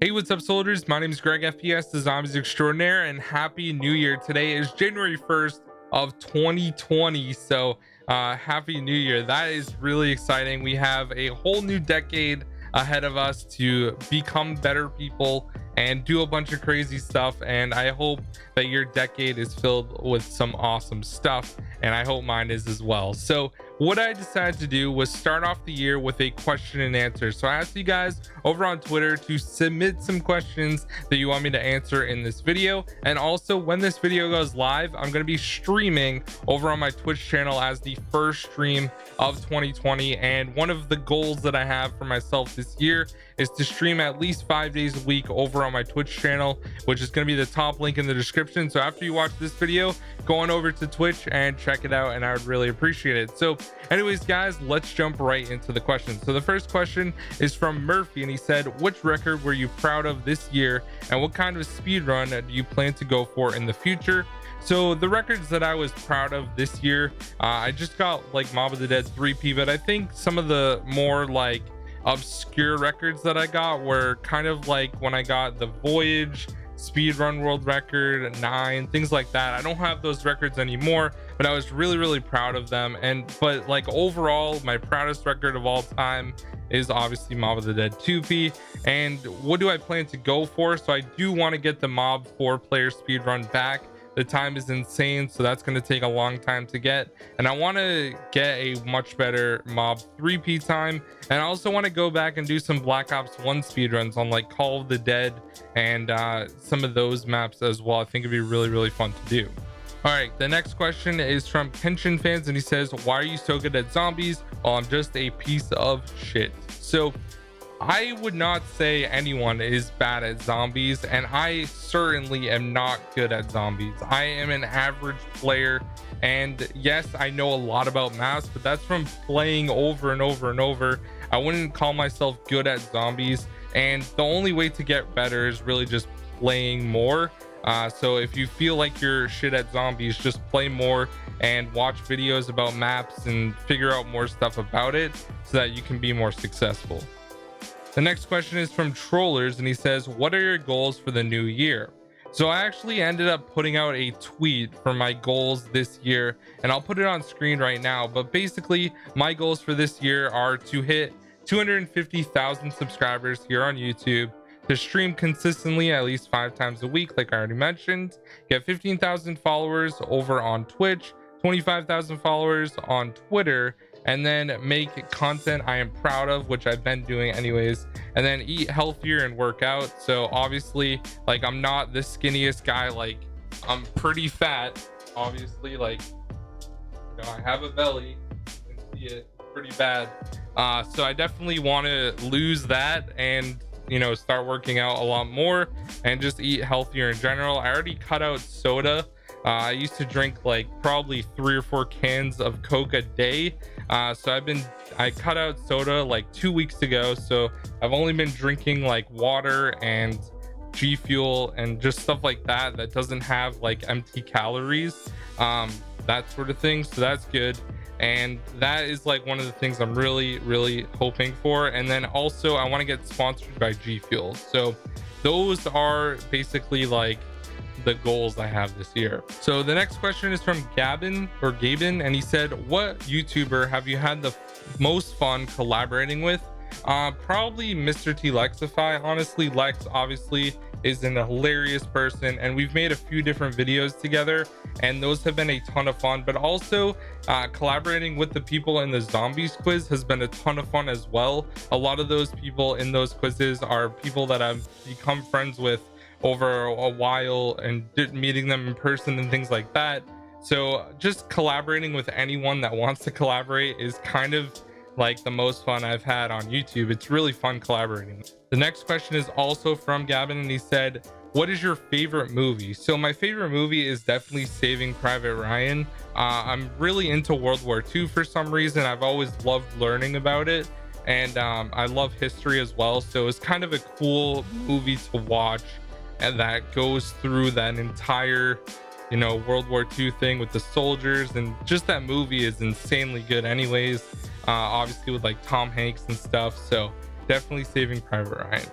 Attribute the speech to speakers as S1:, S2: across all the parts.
S1: Hey, what's up, soldiers? My name is GregFPS, the Zombies Extraordinaire, and Happy New Year. Today is January 1st of 2020, so Happy New Year. That is really exciting. We have a whole new decade ahead of us to become better people and do a bunch of crazy stuff, and I hope that your decade is filled with some awesome stuff, and I hope mine is as well. So what I decided to do was start off the year with a question and answer. So I asked you guys over on Twitter to submit some questions that you want me to answer in this video, and also when this video goes live, I'm going to be streaming over on my Twitch channel as the first stream of 2020. And one of the goals that I have for myself this year is to stream at least 5 days a week over on my Twitch channel, which is going to be the top link in the description. So after you watch this video, go on over to Twitch and check it out, and I would really appreciate it. So anyways, guys, let's jump right into the questions. So the first question is from Murphy, and he said, which record were you proud of this year, and what kind of speed run do you plan to go for in the future? So the records that I was proud of this year, I just got like Mob of the Dead 3P, but I think some of the more like obscure records that I got were kind of like when I got the Voyage speedrun world record 9, things like that. I don't have those records anymore, but I was really proud of them. But like overall, my proudest record of all time is obviously Mob of the Dead 2P. And what do I plan to go for? So I do want to get the Mob 4-player speedrun back. The time is insane, so that's going to take a long time to get, and I want to get a much better Mob 3P time. And I also want to go back and do some Black Ops 1 speedruns on like Call of the Dead and some of those maps as well. I think it'd be really fun to do. All right, the next question is from Kenshin Fans, and he says, why are you so good at zombies? Well, I'm just a piece of shit. So I would not say anyone is bad at zombies, and I certainly am not good at zombies. I am an average player, and yes, I know a lot about maps, but that's from playing over and over. I wouldn't call myself good at zombies, and the only way to get better is really just playing more. So if you feel like you're shit at zombies, just play more and watch videos about maps and figure out more stuff about it so that you can be more successful. The next question is from Trollers, and he says, what are your goals for the new year? So I actually ended up putting out a tweet for my goals this year, and I'll put it on screen right now. But basically, my goals for this year are to hit 250,000 subscribers here on YouTube, to stream consistently at least 5 times a week, like I already mentioned, get 15,000 followers over on Twitch, 25,000 followers on Twitter, and then make content I am proud of, which I've been doing anyways, and then eat healthier and work out. So obviously, like, I'm not the skinniest guy, like I'm pretty fat, obviously, like, you know, I have a belly, you can see it pretty bad. So I definitely want to lose that and, you know, start working out a lot more and just eat healthier in general. I already cut out soda. I used to drink like probably 3 or 4 cans of Coke a day. So I cut out soda like 2 weeks ago. So I've only been drinking like water and G Fuel and just stuff like that that doesn't have like empty calories, that sort of thing. So that's good. And that is like one of the things I'm really hoping for. And then also I want to get sponsored by G Fuel. So those are basically like the goals I have this year. So the next question is from Gavin, and he said, what YouTuber have you had the most fun collaborating with? Probably Mr. T Lexify. Honestly, Lex obviously is an hilarious person, and we've made a few different videos together, and those have been a ton of fun. But also collaborating with the people in the zombies quiz has been a ton of fun as well. A lot of those people in those quizzes are people that I've become friends with over a while, and meeting them in person and things like that. So just collaborating with anyone that wants to collaborate is kind of like the most fun I've had on YouTube. It's really fun collaborating. The next question is also from Gavin, and he said, what is your favorite movie? So my favorite movie is definitely Saving Private Ryan. I'm really into World War II for some reason. I've always loved learning about it, and I love history as well. So it's kind of a cool movie to watch, and that goes through that entire, you know, World War II thing with the soldiers, and just that movie is insanely good anyways, obviously with like Tom Hanks and stuff. So definitely Saving Private Ryan.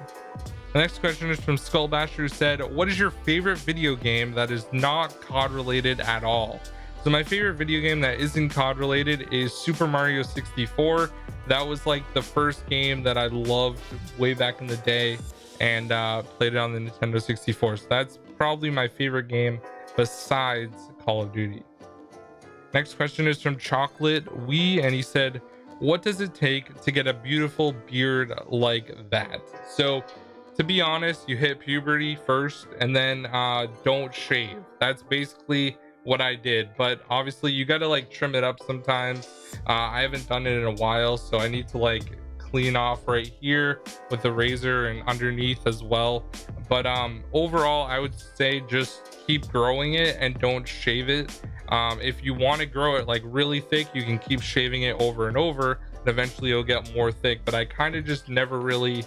S1: The next question is from Skullbasher, who said, what is your favorite video game that is not COD related at all? So my favorite video game that isn't COD related is Super Mario 64. That was like the first game that I loved way back in the day, and played it on the Nintendo 64. So that's probably my favorite game besides Call of Duty. Next question is from Chocolate Wee, and he said, what does it take to get a beautiful beard like that? So to be honest, you hit puberty first and then don't shave. That's basically what I did, but obviously you got to like trim it up sometimes. I haven't done it in a while, so I need to like clean off right here with the razor and underneath as well. But overall, I would say just keep growing it and don't shave it. If you want to grow it like really thick, you can keep shaving it over and over, and eventually it'll get more thick. But I kind of just never really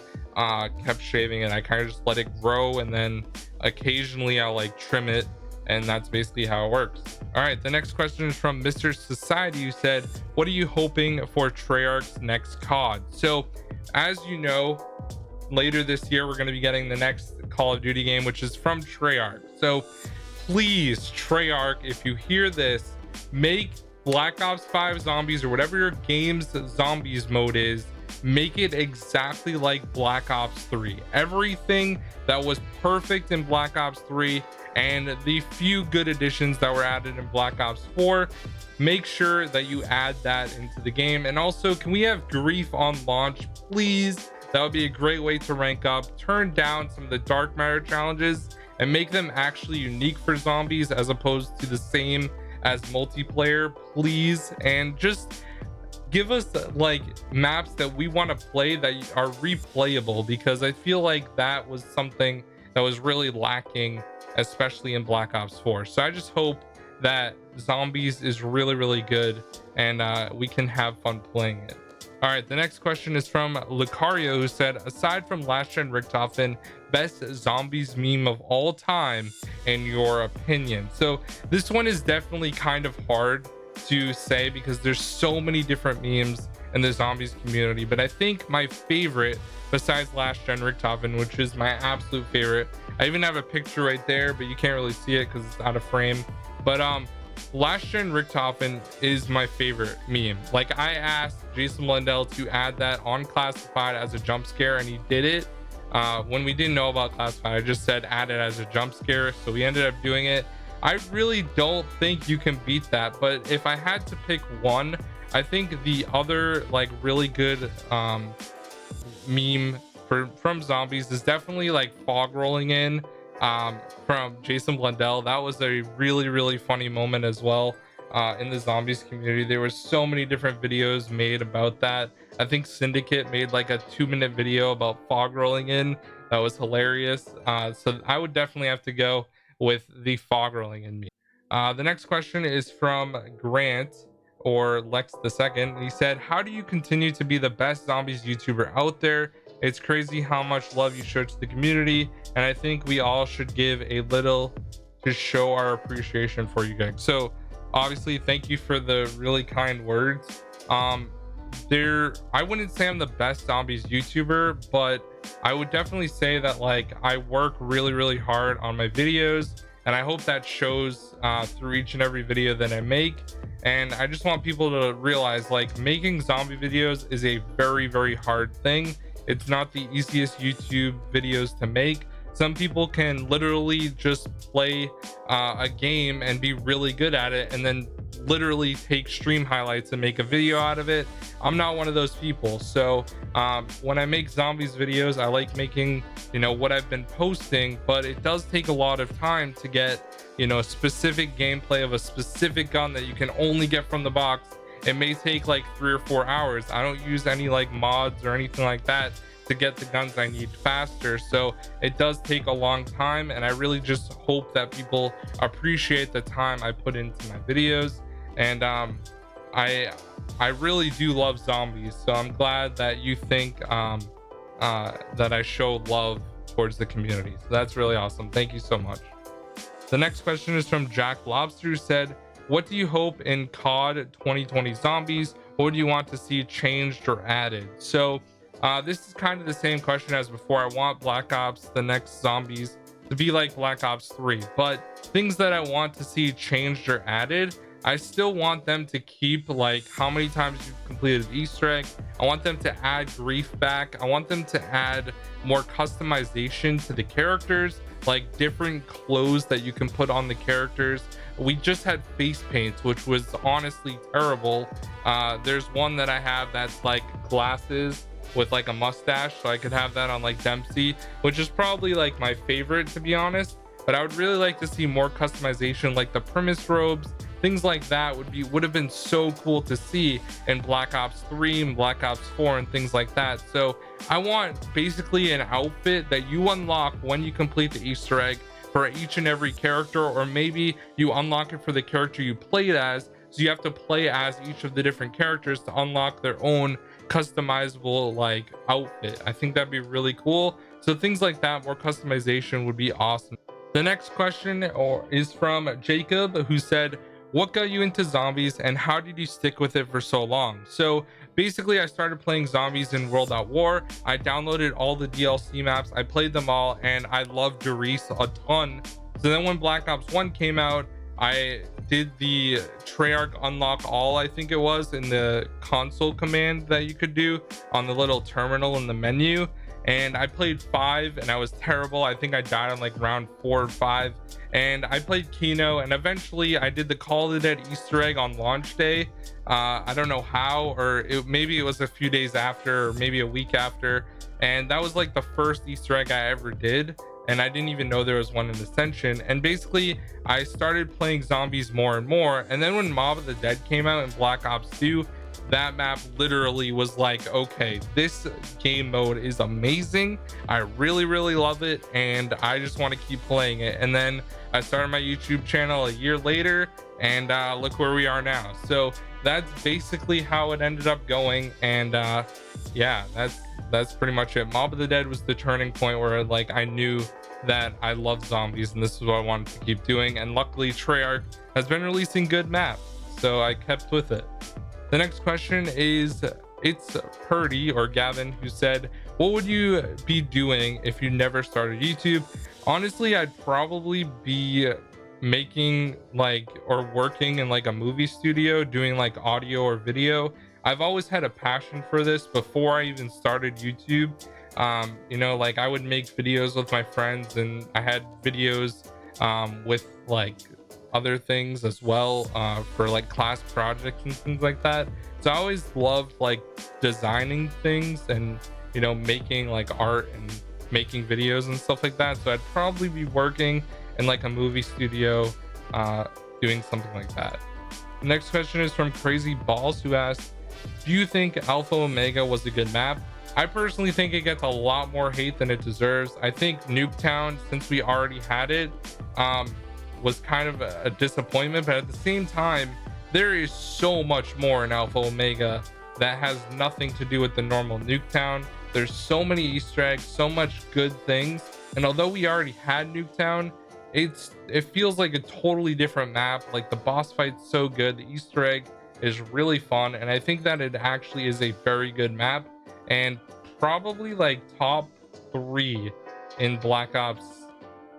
S1: kept shaving it. I kind of just let it grow, and then occasionally I'll like trim it, and that's basically how it works. All right, the next question is from Mr. Society, who said, what are you hoping for Treyarch's next COD? So as you know, later this year we're going to be getting the next Call of Duty game, which is from Treyarch. So please, Treyarch, if you hear this, make Black Ops 5 Zombies, or whatever your game's zombies mode is, make it exactly like Black Ops 3. Everything that was perfect in Black Ops 3 and the few good additions that were added in Black Ops 4, make sure that you add that into the game. And also, can we have grief on launch, please? That would be a great way to rank up. Turn down some of the dark matter challenges and make them actually unique for zombies as opposed to the same as multiplayer, please. And just give us like maps that we want to play that are replayable, because I feel like that was something that was really lacking, especially in Black Ops 4. So I just hope that zombies is really good, and we can have fun playing it. All right, the next question is from Lucario, who said, aside from last gen Richtofen, best zombies meme of all time in your opinion? So this one is definitely kind of hard to say because there's so many different memes in the zombies community, but I think my favorite, besides last gen Richtofen, which is my absolute favorite, I even have a picture right there, but you can't really see it because it's out of frame. But last gen Richtofen is my favorite meme. Like, I asked Jason Blundell to add that on Classified as a jump scare, and he did it. When we didn't know about Classified, I just said add it as a jump scare, so we ended up doing it. I really don't think you can beat that, but if I had to pick one, I think the other like really good meme from zombies is definitely like fog rolling in from Jason Blundell. That was a really funny moment as well in the zombies community. There were so many different videos made about that. I think Syndicate made like a 2-minute video about fog rolling in. That was hilarious. So I would definitely have to go with the fog rolling in meme. The next question is from Grant, or Lex the Second. He said, how do you continue to be the best zombies YouTuber out there? It's crazy how much love you show to the community, and I think we all should give a little to show our appreciation for you guys. So obviously, thank you for the really kind words. I wouldn't say I'm the best zombies YouTuber, but I would definitely say that like I work really hard on my videos, and I hope that shows through each and every video that I make. And I just want people to realize, like, making zombie videos is a very hard thing. It's not the easiest YouTube videos to make. Some people can literally just play a game and be really good at it, and then literally take stream highlights and make a video out of it. I'm not one of those people. So when I make zombies videos, I like making, you know, what I've been posting, but it does take a lot of time to get, you know, specific gameplay of a specific gun that you can only get from the box. It may take like 3 or 4 hours. I don't use any like mods or anything like that to get the guns I need faster. So it does take a long time, and I really just hope that people appreciate the time I put into my videos. And I really do love zombies, so I'm glad that you think that I show love towards the community. So that's really awesome. Thank you so much. The next question is from Jack Lobster, who said, what do you hope in COD 2020 zombies? What do you want to see changed or added? So This is kind of the same question as before. I want Black Ops, the next zombies, to be like Black Ops 3, but things that I want to see changed or added, I still want them to keep like how many times you've completed Easter egg. I want them to add grief back. I want them to add more customization to the characters, like different clothes that you can put on the characters. We just had face paints, which was honestly terrible. There's one that I have that's like glasses with like a mustache, so I could have that on like Dempsey, which is probably like my favorite, to be honest. But I would really like to see more customization, like the premise robes, things like that would have been so cool to see in Black Ops 3 and Black Ops 4 and things like that. So I want basically an outfit that you unlock when you complete the Easter egg for each and every character, or maybe you unlock it for the character you played as, so you have to play as each of the different characters to unlock their own customizable like outfit. I think that'd be really cool. So things like that, more customization would be awesome. The next question is from Jacob, who said, what got you into zombies and how did you stick with it for so long? So basically, I started playing zombies in World at War. I downloaded all the DLC maps, I played them all, and I loved Doris a ton. So then when Black Ops 1 came out, I did the Treyarch unlock all, I think it was, in the console command that you could do on the little terminal in the menu. And I played 5 and I was terrible. I think I died on like round 4 or 5. And I played Kino, and eventually I did the Call of the Dead Easter egg on launch day. I don't know how, or maybe it was a few days after, or maybe a week after. And that was like the first Easter egg I ever did. And I didn't even know there was one in Ascension. And basically I started playing zombies more and more. And then when Mob of the Dead came out in Black Ops 2, that map literally was like, okay, this game mode is amazing. I really love it, and I just want to keep playing it. And then I started my YouTube channel a year later, and look where we are now. So that's basically how it ended up going. And yeah, that's pretty much it. Mob of the Dead was the turning point where like I knew that I love zombies and this is what I wanted to keep doing. And luckily Treyarch has been releasing good maps, so I kept with it. The next question is, it's Purdy or Gavin, who said, what would you be doing if you never started YouTube? Honestly, I'd probably be making like, or working in like a movie studio, doing like audio or video. I've always had a passion for this before I even started YouTube. You know, like I would make videos with my friends, and I had videos with like other things as well, for like class projects and things like that. So I always loved like designing things and, you know, making like art and making videos and stuff like that. So I'd probably be working in like a movie studio, doing something like that. The next question is from Crazy Balls, who asked, do you think Alpha Omega was a good map? I personally think it gets a lot more hate than it deserves. I think Nuketown, since we already had it, was kind of a disappointment, but at the same time, there is so much more in Alpha Omega that has nothing to do with the normal Nuketown. There's so many Easter eggs, so much good things, and although we already had Nuketown, it feels like a totally different map. Like the boss fight's so good, the Easter egg is really fun, and I think that it actually is a very good map, and probably like top 3 in Black Ops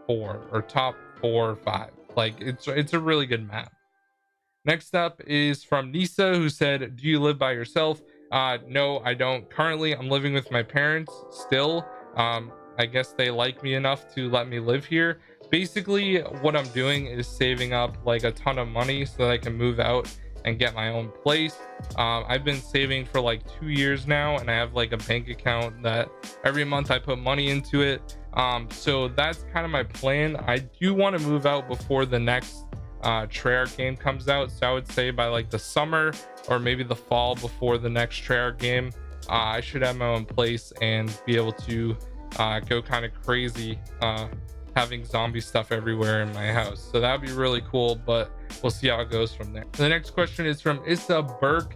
S1: 4, or top 4 or 5. Like it's a really good map. Next up is from Nisa, who said, do you live by yourself? No, I don't. Currently I'm living with my parents still. I guess they like me enough to let me live here. Basically what I'm doing is saving up like a ton of money so that I can move out and get my own place. I've been saving for like 2 years now, and I have like a bank account that every month I put money into it. So that's kind of my plan. I do want to move out before the next Treyarch game comes out, so I would say by like the summer or maybe the fall before the next Treyarch game, I should have my own place and be able to go kind of crazy, having zombie stuff everywhere in my house. So that would be really cool, but we'll see how it goes from there. The next question is from Issa Burke,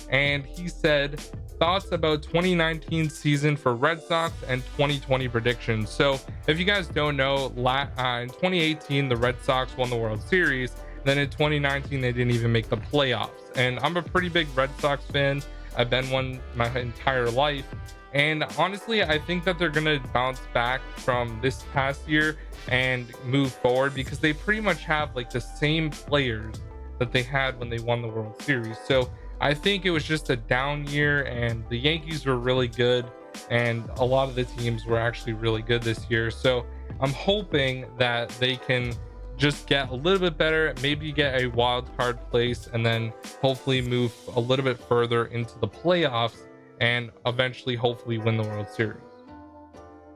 S1: and he said, thoughts about 2019 season for Red Sox and 2020 predictions. So if you guys don't know, in 2018 the Red Sox won the World Series, then in 2019 they didn't even make the playoffs, and I'm a pretty big Red Sox fan. I've been one my entire life, And honestly, I think that they're gonna bounce back from this past year and move forward because they pretty much have like the same players that they had when they won the World Series. So I think it was just a down year, and the Yankees were really good, and a lot of the teams were actually really good this year. So I'm hoping that they can just get a little bit better, maybe get a wild card place, and then hopefully move a little bit further into the playoffs and eventually hopefully win the World Series.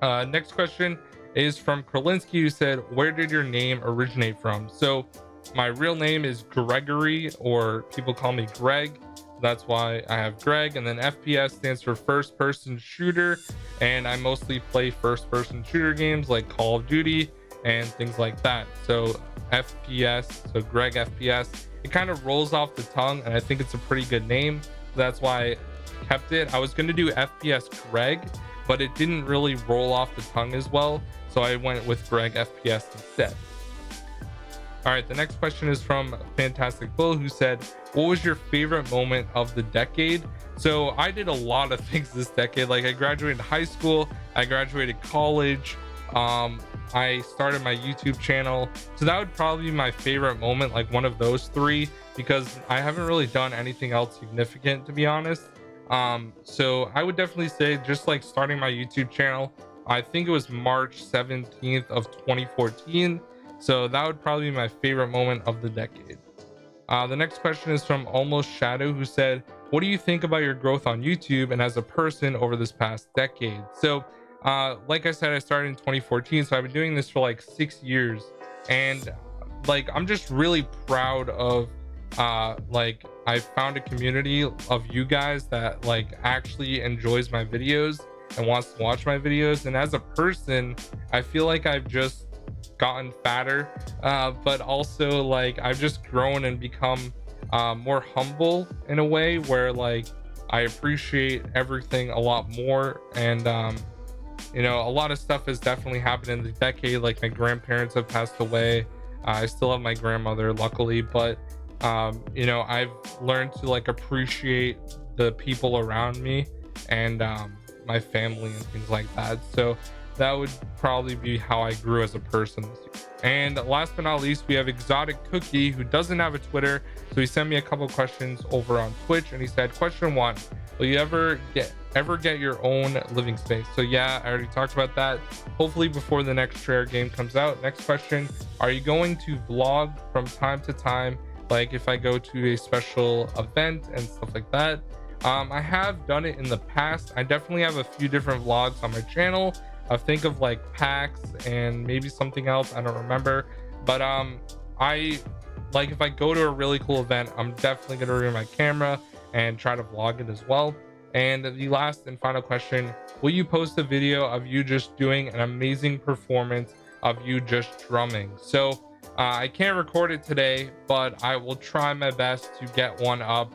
S1: Next question is from Kralinski, who said, where did your name originate from? So my real name is Gregory, or people call me Greg. That's why I have Greg. And then FPS stands for first person shooter, and I mostly play first person shooter games like Call of Duty and things like that. So FPS, so Greg FPS, it kind of rolls off the tongue, and I think it's a pretty good name. That's why I kept it. I was going to do FPS Greg, but it didn't really roll off the tongue as well, so I went with Greg FPS instead. All right, the next question is from Fantastic Bull, who said, what was your favorite moment of the decade? So I did a lot of things this decade. Like I graduated high school, I graduated college, I started my YouTube channel. So that would probably be my favorite moment, like one of those three, because I haven't really done anything else significant, to be honest. So I would definitely say just like starting my YouTube channel, I think it was March 17th of 2014. So that would probably be my favorite moment of the decade. The next question is from Almost Shadow, who said, what do you think about your growth on YouTube and as a person over this past decade? So like I said, I started in 2014, so I've been doing this for like 6 years, and like I'm just really proud of like I found a community of you guys that like actually enjoys my videos and wants to watch my videos. And as a person, I feel like I've just gotten fatter, but also like I've just grown and become more humble in a way where like I appreciate everything a lot more. And you know, a lot of stuff has definitely happened in the decade. Like my grandparents have passed away. I still have my grandmother, luckily, but you know, I've learned to like appreciate the people around me and my family and things like that. So that would probably be how I grew as a person this year. And last but not least, we have Exotic Cookie, who doesn't have a Twitter, so he sent me a couple questions over on Twitch, and he said, question 1, will you ever get your own living space? So yeah, I already talked about that, hopefully before the next rare game comes out. Next question, are you going to vlog from time to time, like if I go to a special event and stuff like that? I have done it in the past. I definitely have a few different vlogs on my channel. I think of like packs and maybe something else, I don't remember, but I like if I go to a really cool event, I'm definitely gonna bring my camera and try to vlog it as well. And the last and final question, will you post a video of you just doing an amazing performance of you just drumming? So I can't record it today, but I will try my best to get one up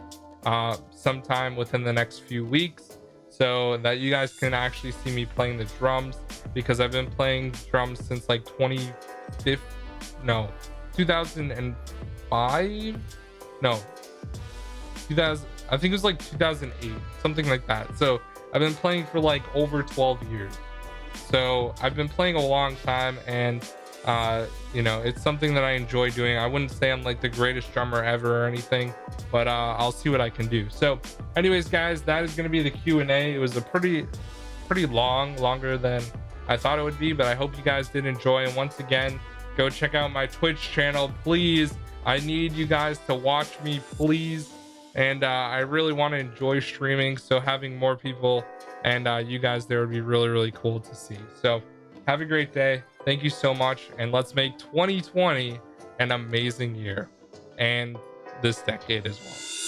S1: sometime within the next few weeks, so that you guys can actually see me playing the drums, because I've been playing drums since like 2005, I think it was like 2008, something like that. So I've been playing for like over 12 years. So I've been playing a long time, and you know, it's something that I enjoy doing. I wouldn't say I'm like the greatest drummer ever or anything, but I'll see what I can do. So anyways, guys, that is going to be the Q&A. It was a pretty longer than I thought it would be, but I hope you guys did enjoy. And once again, go check out my Twitch channel, please. I need you guys to watch me, please. And I really want to enjoy streaming, so having more people and you guys there would be really cool to see. So have a great day. Thank you so much, and let's make 2020 an amazing year, and this decade as well.